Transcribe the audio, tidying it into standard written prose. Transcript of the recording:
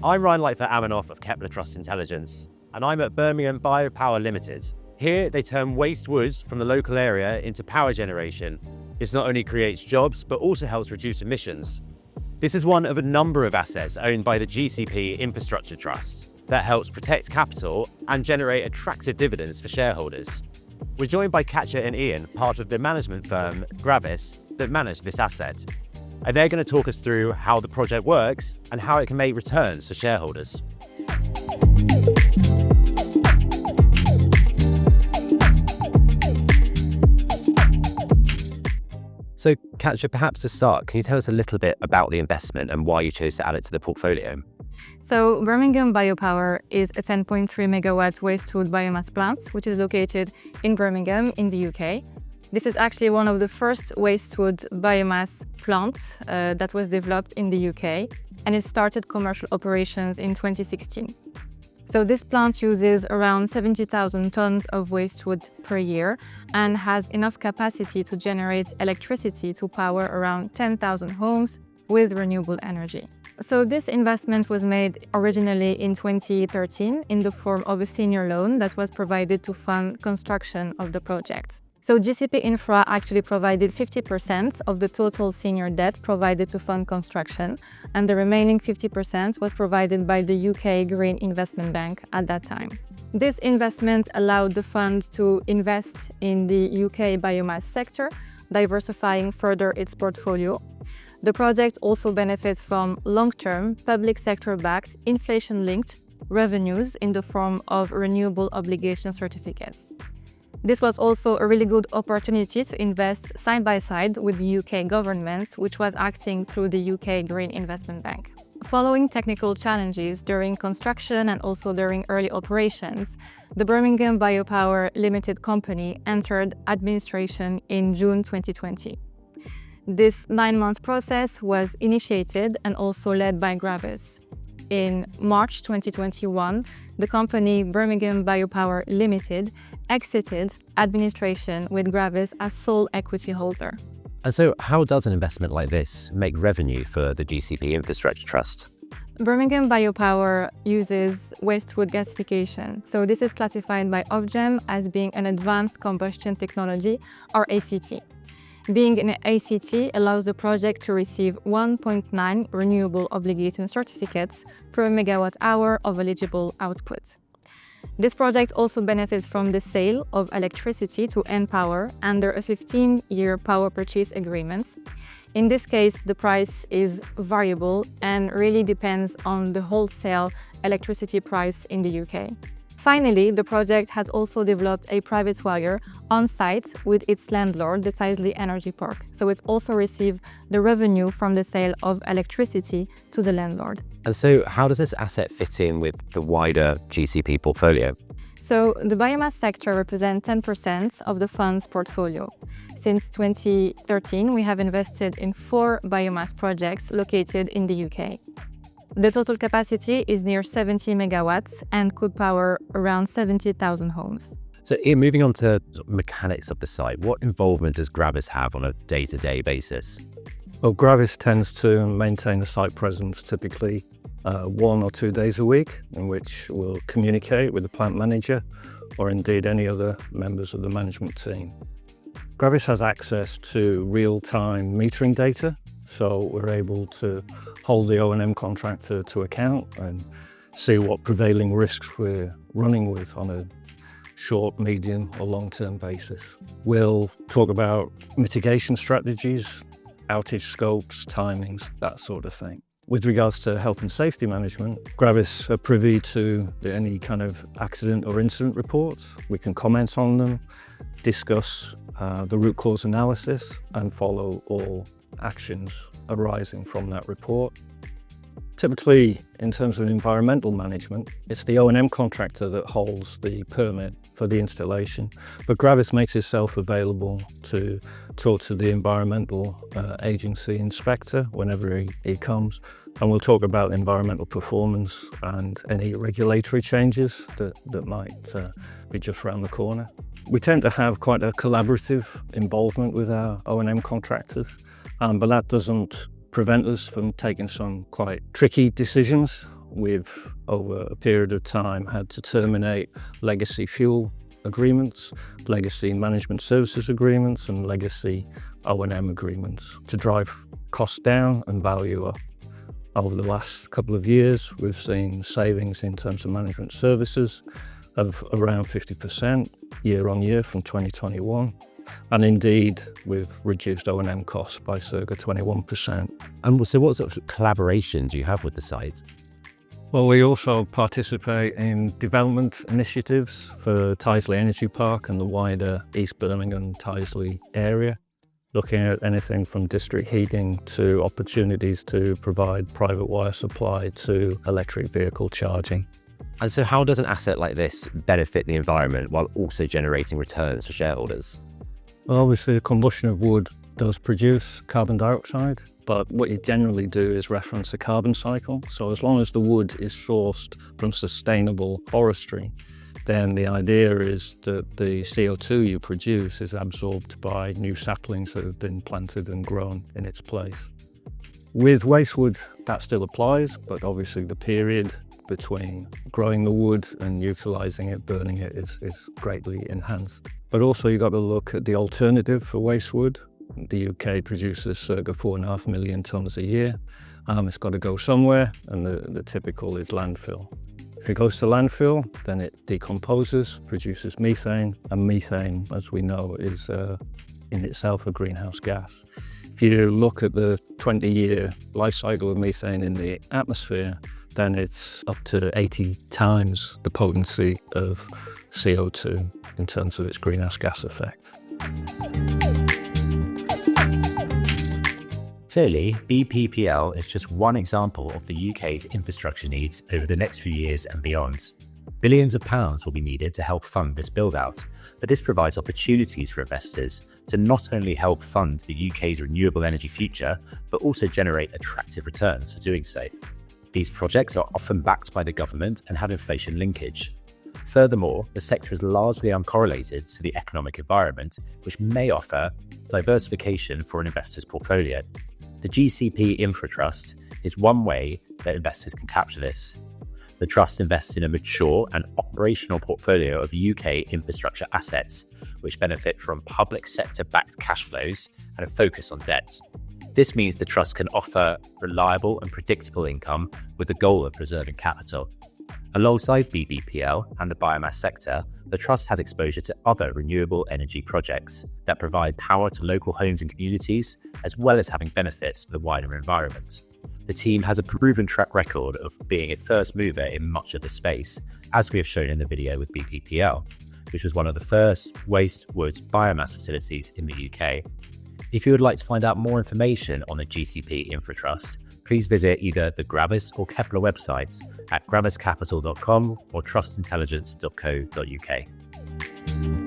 I'm Ryan Lightfoot-Amanoff of Kepler Trust Intelligence, and I'm at Birmingham Biopower Limited. Here, they turn waste wood from the local area into power generation. This not only creates jobs, but also helps reduce emissions. This is one of a number of assets owned by the GCP Infrastructure Trust that helps protect capital and generate attractive dividends for shareholders. We're joined by Katja and Ian, part of the management firm Gravis that manage this asset. And they're going to talk us through how the project works and how it can make returns for shareholders. So, Katja, perhaps to start, can you tell us a little bit about the investment and why you chose to add it to the portfolio? So Birmingham Biopower is a 10.3 megawatt waste wood biomass plant, which is located in Birmingham in the UK. This is actually one of the first waste wood biomass plants that was developed in the UK, and it started commercial operations in 2016. So this plant uses around 70,000 tons of waste wood per year and has enough capacity to generate electricity to power around 10,000 homes with renewable energy. So this investment was made originally in 2013 in the form of a senior loan that was provided to fund construction of the project. So GCP Infra actually provided 50% of the total senior debt provided to fund construction, and the remaining 50% was provided by the UK Green Investment Bank at that time. This investment allowed the fund to invest in the UK biomass sector, diversifying further its portfolio. The project also benefits from long-term, public sector-backed, inflation-linked revenues in the form of renewable obligation certificates. This was also a really good opportunity to invest side by side with the UK government, which was acting through the UK Green Investment Bank. Following technical challenges during construction and also during early operations, the Birmingham Biopower Limited company entered administration in June 2020. This 9-month process was initiated and also led by Gravis. In March 2021, the company Birmingham Biopower Limited exited administration with Gravis as sole equity holder. And so how does an investment like this make revenue for the GCP Infrastructure Trust? Birmingham Biopower uses waste wood gasification. So this is classified by Ofgem as being an advanced combustion technology, or ACT. Being an ACT allows the project to receive 1.9 renewable obligation certificates per megawatt hour of eligible output. This project also benefits from the sale of electricity to npower under a 15-year power purchase agreement. In this case, the price is variable and really depends on the wholesale electricity price in the UK. Finally, the project has also developed a private wire on site with its landlord, the Tidely Energy Park. So it's also received the revenue from the sale of electricity to the landlord. And so how does this asset fit in with the wider GCP portfolio? So the biomass sector represents 10% of the fund's portfolio. Since 2013, we have invested in 4 biomass projects located in the UK. The total capacity is near 70 megawatts and could power around 70,000 homes. So Ian, moving on to mechanics of the site, what involvement does Gravis have on a day-to-day basis? Well, Gravis tends to maintain a site presence typically 1 or 2 days a week, in which we'll communicate with the plant manager or indeed any other members of the management team. Gravis has access to real-time metering data, so we're able to hold the O&M contractor to account and see what prevailing risks we're running with on a short, medium or long-term basis. We'll talk about mitigation strategies, outage scopes, timings, that sort of thing. With regards to health and safety management, Gravis are privy to any kind of accident or incident reports. We can comment on them, discuss the root cause analysis and follow all actions arising from that report. Typically, in terms of environmental management, it's the O&M contractor that holds the permit for the installation, but Gravis makes itself available to talk to the environmental agency inspector whenever he comes, and we'll talk about environmental performance and any regulatory changes that might be just around the corner. We tend to have quite a collaborative involvement with our O&M contractors, but that doesn't prevent us from taking some quite tricky decisions we've, over a period of time, had to terminate legacy fuel agreements, legacy management services agreements, and legacy O&M agreements to drive costs down and value up. Over the last couple of years, we've seen savings in terms of management services of around 50% year on year from 2021. And indeed, we've reduced O&M costs by circa 21%. And so what sort of collaboration do you have with the site? Well, we also participate in development initiatives for Tyseley Energy Park and the wider East Birmingham Tyseley area, looking at anything from district heating to opportunities to provide private wire supply to electric vehicle charging. And so how does an asset like this benefit the environment while also generating returns for shareholders? Well, obviously, the combustion of wood does produce carbon dioxide, but what you generally do is reference the carbon cycle. So as long as the wood is sourced from sustainable forestry, then the idea is that the CO2 you produce is absorbed by new saplings that have been planted and grown in its place. With waste wood, that still applies, but obviously the period between growing the wood and utilising it, burning it, is greatly enhanced. But also you've got to look at the alternative for waste wood. The UK produces circa 4.5 million tonnes a year. It's got to go somewhere, and the typical is landfill. If it goes to landfill, then it decomposes, produces methane, and methane, as we know, is in itself a greenhouse gas. If you look at the 20-year life cycle of methane in the atmosphere, then it's up to 80 times the potency of CO2 in terms of its greenhouse gas effect. Clearly, BBPL is just one example of the UK's infrastructure needs over the next few years and beyond. Billions of pounds will be needed to help fund this build-out, but this provides opportunities for investors to not only help fund the UK's renewable energy future, but also generate attractive returns for doing so. These projects are often backed by the government and have inflation linkage. Furthermore, the sector is largely uncorrelated to the economic environment, which may offer diversification for an investor's portfolio. The GCP Infra Trust is one way that investors can capture this. The trust invests in a mature and operational portfolio of UK infrastructure assets, which benefit from public sector-backed cash flows and a focus on debt. This means the trust can offer reliable and predictable income with the goal of preserving capital. Alongside BBPL and the biomass sector, the trust has exposure to other renewable energy projects that provide power to local homes and communities, as well as having benefits for the wider environment. The team has a proven track record of being a first mover in much of the space, as we have shown in the video with BBPL, which was one of the first waste wood biomass facilities in the UK. If you would like to find out more information on the GCP Infra Trust, please visit either the Gravis or Kepler websites at graviscapital.com or trustintelligence.co.uk.